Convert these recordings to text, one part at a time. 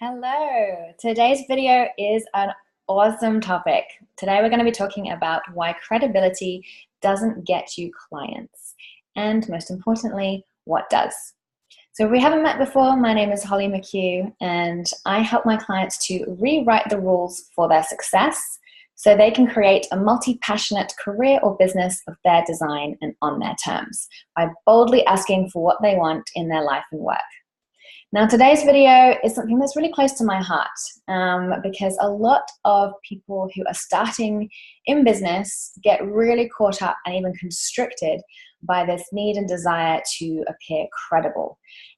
Hello. Today's video is an awesome topic. Today we're going to be talking about why credibility doesn't get you clients, and most importantly, what does. So if we haven't met before, my name is Holly McHugh, and I help my clients to rewrite the rules for their success so they can create a multi-passionate career or business of their design and on their terms by boldly asking for what they want in their life and work. Now, today's video is something that's really close to my heart because a lot of people who are starting in business get really caught up and even constricted by this need and desire to appear credible.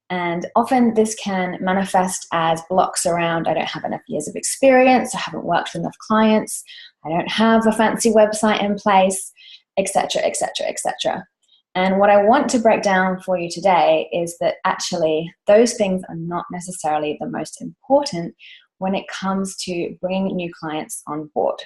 And often this can manifest as blocks around, I don't have enough years of experience, I haven't worked with enough clients, I don't have a fancy website in place, etc., etc., etc. And what I want to break down for you today is that actually those things are not necessarily the most important when it comes to bringing new clients on board.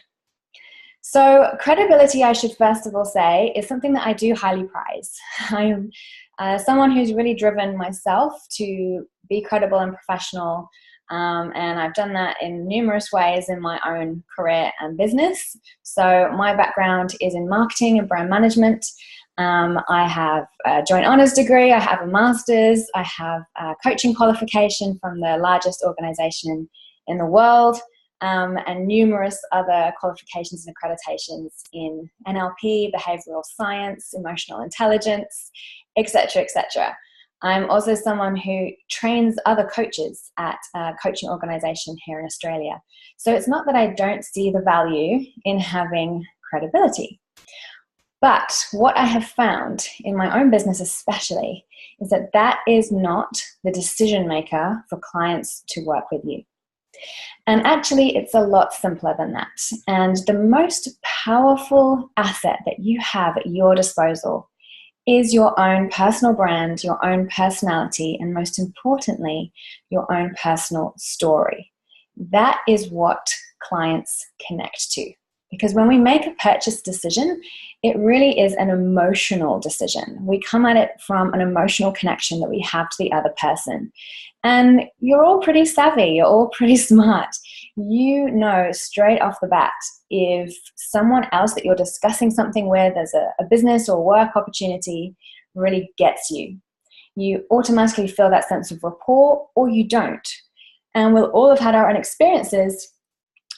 So credibility, I should first of all say, is something that I do highly prize. I am someone who's really driven myself to be credible and professional, and I've done that in numerous ways in my own career and business. So my background is in marketing and brand management. I have a joint honours degree, I have a master's, I have a coaching qualification from the largest organisation in the world, and numerous other qualifications and accreditations in NLP, behavioural science, emotional intelligence, etc., etc. I'm also someone who trains other coaches at a coaching organisation here in Australia. So it's not that I don't see the value in having credibility. But what I have found in my own business especially is that that is not the decision maker for clients to work with you. And actually it's a lot simpler than that. And the most powerful asset that you have at your disposal is your own personal brand, your own personality, and most importantly, your own personal story. That is what clients connect to. Because when we make a purchase decision, it really is an emotional decision. We come at it from an emotional connection that we have to the other person. And you're all pretty savvy, you're all pretty smart. You know straight off the bat if someone else that you're discussing something with as a business or work opportunity really gets you. You automatically feel that sense of rapport, or you don't. And we'll all have had our own experiences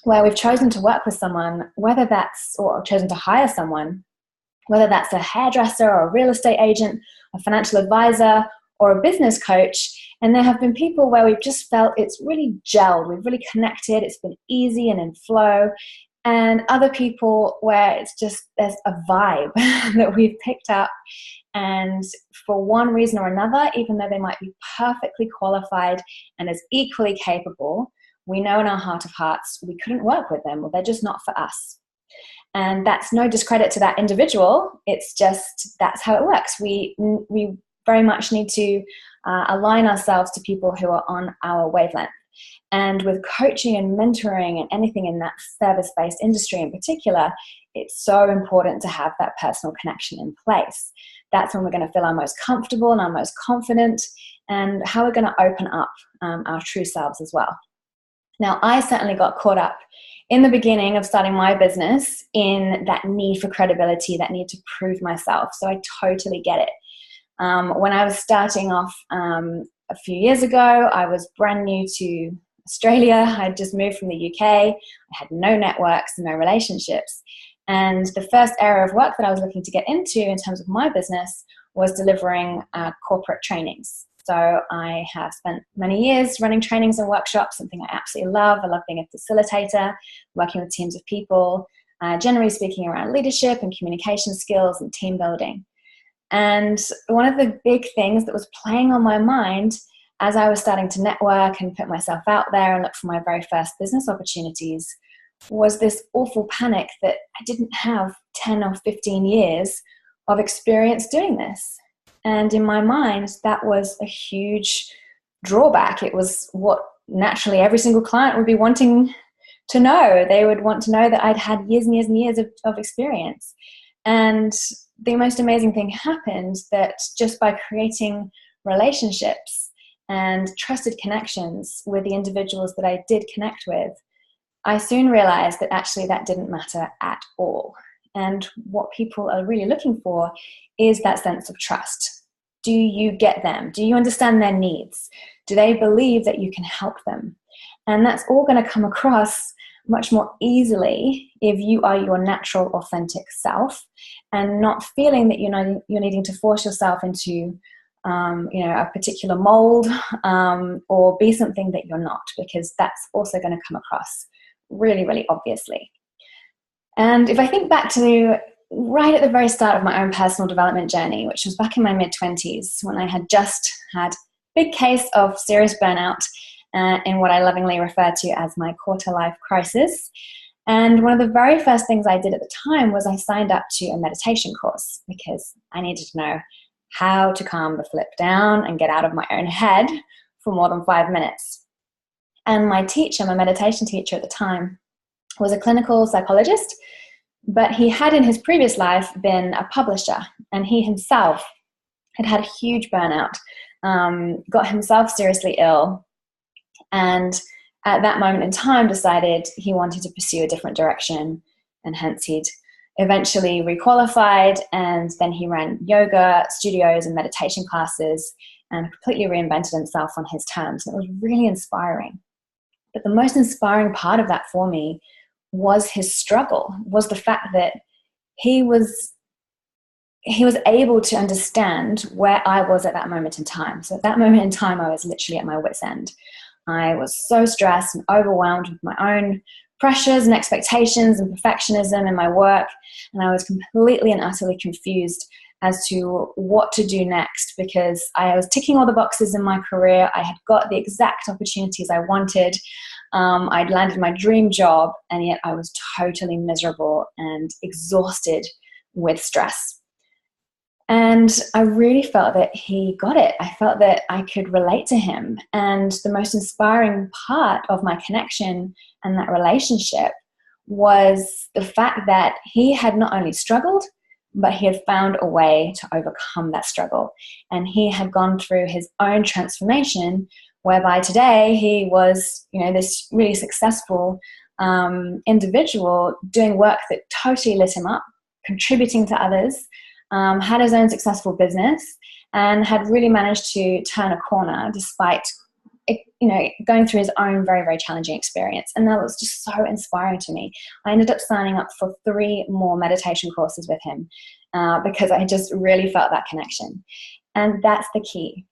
where we've chosen to work with someone, whether that's, or chosen to hire someone, whether that's a hairdresser or a real estate agent, a financial advisor, or a business coach. And there have been people where we've just felt it's really gelled, we've really connected, it's been easy and in flow. And other people where it's just, there's a vibe that we've picked up. And for one reason or another, even though they might be perfectly qualified and as equally capable, we know in our heart of hearts we couldn't work with them, or they're just not for us. And that's no discredit to that individual. It's just that's how it works. We very much need to align ourselves to people who are on our wavelength. And with coaching and mentoring and anything in that service-based industry in particular, it's so important to have that personal connection in place. That's when we're going to feel our most comfortable and our most confident, and how we're going to open up our true selves as well. Now, I certainly got caught up in the beginning of starting my business in that need for credibility, that need to prove myself. So I totally get it. When I was starting off a few years ago, I was brand new to Australia. I'd just moved from the UK. I had no networks, no relationships. And the first area of work that I was looking to get into in terms of my business was delivering corporate trainings. So I have spent many years running trainings and workshops, something I absolutely love. I love being a facilitator, working with teams of people, generally speaking around leadership and communication skills and team building. And one of the big things that was playing on my mind as I was starting to network and put myself out there and look for my very first business opportunities was this awful panic that I didn't have 10 or 15 years of experience doing this. And in my mind, that was a huge drawback. It was what naturally every single client would be wanting to know. They would want to know that I'd had years and years and years of experience. And the most amazing thing happened, that just by creating relationships and trusted connections with the individuals that I did connect with, I soon realized that actually that didn't matter at all. And what people are really looking for is that sense of trust. Do you get them? Do you understand their needs? Do they believe that you can help them? And that's all going to come across much more easily if you are your natural, authentic self and not feeling that you're needing to force yourself into a particular mold or be something that you're not, because that's also going to come across really, really obviously. And if I think back to right at the very start of my own personal development journey, which was back in my mid-20s, when I had just had a big case of serious burnout in what I lovingly refer to as my quarter-life crisis. And one of the very first things I did at the time was I signed up to a meditation course because I needed to know how to calm the flip down and get out of my own head for more than 5 minutes. And my teacher, my meditation teacher at the time, was a clinical psychologist, but he had in his previous life been a publisher, and he himself had had a huge burnout, got himself seriously ill, and at that moment in time decided he wanted to pursue a different direction, and hence he'd eventually requalified, and then he ran yoga studios and meditation classes and completely reinvented himself on his terms. And it was really inspiring. But the most inspiring part of that for me was his struggle, was the fact that he was able to understand where I was at that moment in time. So at that moment in time, I was literally at my wit's end. I was so stressed and overwhelmed with my own pressures and expectations and perfectionism in my work. And I was completely and utterly confused as to what to do next, because I was ticking all the boxes in my career. I had got the exact opportunities I wanted. I'd landed my dream job, and yet I was totally miserable and exhausted with stress. And I really felt that he got it. I felt that I could relate to him. And the most inspiring part of my connection and that relationship was the fact that he had not only struggled, but he had found a way to overcome that struggle. And he had gone through his own transformation, whereby today he was, this really successful individual doing work that totally lit him up, contributing to others, had his own successful business, and had really managed to turn a corner despite, going through his own very, very challenging experience. And that was just so inspiring to me. I ended up signing up for 3 more meditation courses with him because I just really felt that connection. And that's the key.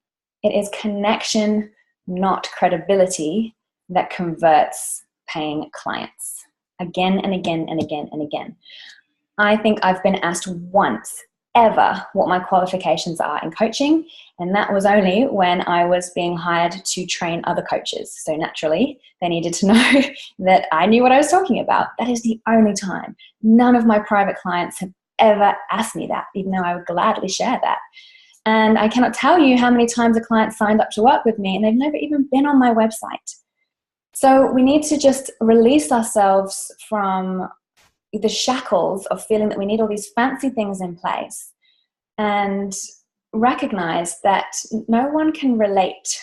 It is connection, not credibility, that converts paying clients again and again and again and again. I think I've been asked once ever what my qualifications are in coaching, and that was only when I was being hired to train other coaches. So naturally, they needed to know that I knew what I was talking about. That is the only time. None of my private clients have ever asked me that, even though I would gladly share that. And I cannot tell you how many times a client signed up to work with me and they've never even been on my website. So we need to just release ourselves from the shackles of feeling that we need all these fancy things in place and recognize that no one can relate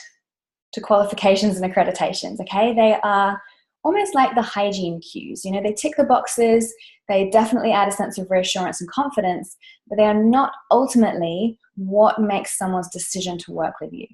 to qualifications and accreditations, okay? They are almost like the hygiene cues. They tick the boxes, they definitely add a sense of reassurance and confidence, but they are not ultimately what makes someone's decision to work with you.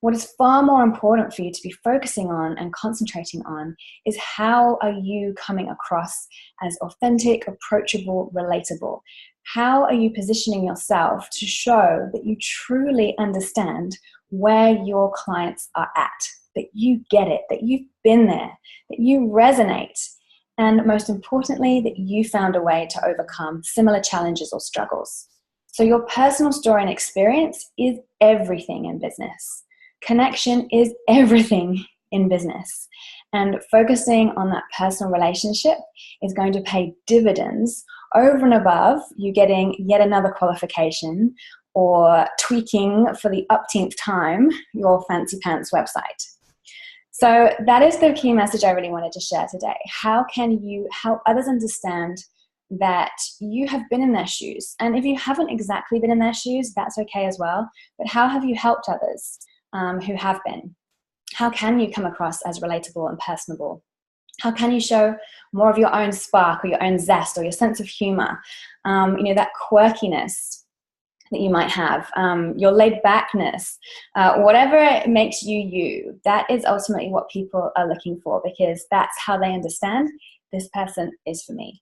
What is far more important for you to be focusing on and concentrating on is how are you coming across as authentic, approachable, relatable? How are you positioning yourself to show that you truly understand where your clients are at, that you get it, that you've been there, that you resonate, and most importantly, that you found a way to overcome similar challenges or struggles. So your personal story and experience is everything in business. Connection is everything in business. And focusing on that personal relationship is going to pay dividends over and above you getting yet another qualification or tweaking for the umpteenth time your fancy pants website. So that is the key message I really wanted to share today. How can you help others understand that you have been in their shoes? And if you haven't exactly been in their shoes, that's okay as well. But how have you helped others? who have been? How can you come across as relatable and personable? How can you show more of your own spark or your own zest or your sense of humor? That quirkiness that you might have, your laid backness, whatever makes you you, that is ultimately what people are looking for, because that's how they understand this person is for me.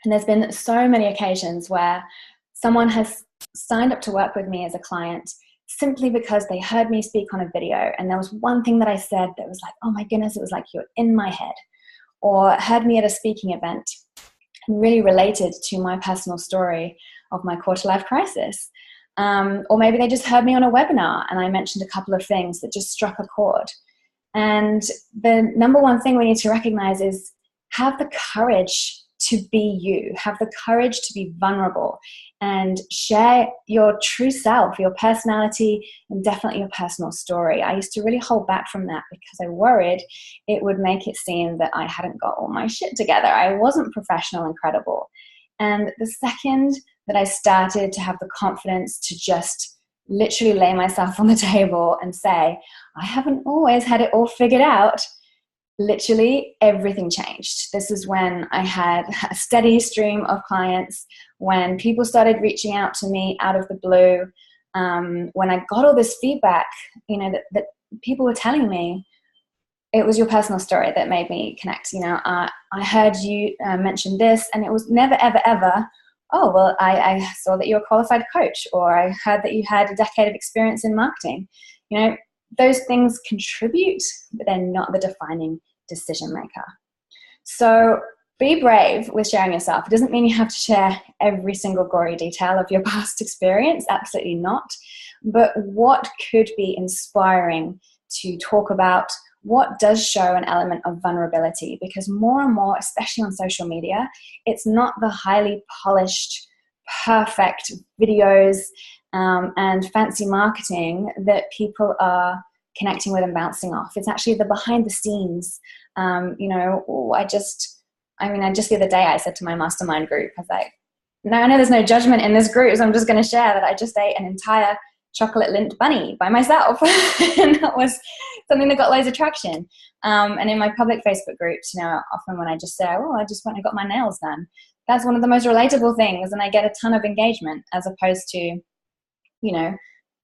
And there's been so many occasions where someone has signed up to work with me as a client simply because they heard me speak on a video, and there was one thing that I said that was like, oh my goodness, it was like you're in my head, or heard me at a speaking event and really related to my personal story of my quarter-life crisis. Or maybe they just heard me on a webinar and I mentioned a couple of things that just struck a chord. And the number one thing we need to recognize is have the courage to be you, have the courage to be vulnerable and share your true self, your personality, and definitely your personal story. I used to really hold back from that because I worried it would make it seem that I hadn't got all my shit together. I wasn't professional and credible. And the second that I started to have the confidence to just literally lay myself on the table and say, I haven't always had it all figured out, literally everything changed. This is when I had a steady stream of clients, when people started reaching out to me out of the blue, when I got all this feedback, that people were telling me. It was your personal story that made me connect. I heard you mention this, and it was never, ever, ever, oh, well, I saw that you're a qualified coach, or I heard that you had a decade of experience in marketing. Those things contribute, but they're not the defining decision maker. So be brave with sharing yourself. It doesn't mean you have to share every single gory detail of your past experience. Absolutely not. But what could be inspiring to talk about? What does show an element of vulnerability? Because more and more, especially on social media, it's not the highly polished, perfect videos and fancy marketing that people are connecting with and bouncing off. It's actually the behind the scenes. Just the other day I said to my mastermind group, I was like, no, I know there's no judgment in this group, so I'm just going to share that I just ate an entire chocolate lint bunny by myself. And that was something that got loads of traction. And in my public Facebook groups, often when I just say, oh, I just went and got my nails done, that's one of the most relatable things. And I get a ton of engagement as opposed to,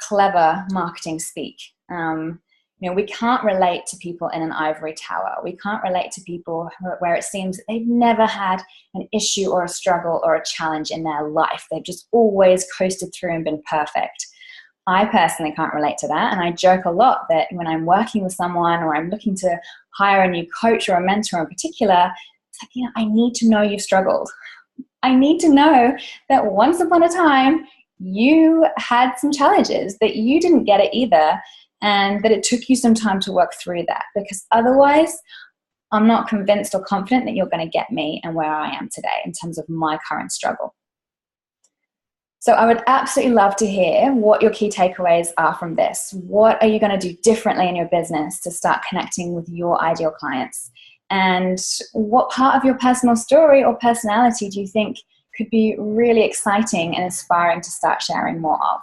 clever marketing speak. We can't relate to people in an ivory tower. We can't relate to people where it seems that they've never had an issue or a struggle or a challenge in their life. They've just always coasted through and been perfect. I personally can't relate to that, and I joke a lot that when I'm working with someone or I'm looking to hire a new coach or a mentor in particular, it's like, I need to know you've struggled. I need to know that once upon a time you had some challenges, that you didn't get it either, and that it took you some time to work through that, because otherwise I'm not convinced or confident that you're going to get me and where I am today in terms of my current struggle. So I would absolutely love to hear what your key takeaways are from this. What are you going to do differently in your business to start connecting with your ideal clients? And what part of your personal story or personality do you think could be really exciting and inspiring to start sharing more of?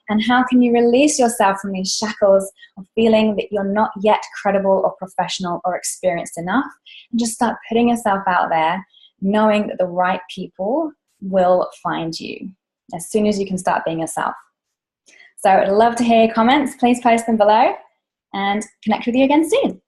And how can you release yourself from these shackles of feeling that you're not yet credible or professional or experienced enough, and just start putting yourself out there, knowing that the right people will find you as soon as you can start being yourself. So I'd love to hear your comments. Please post them below and connect with you again soon.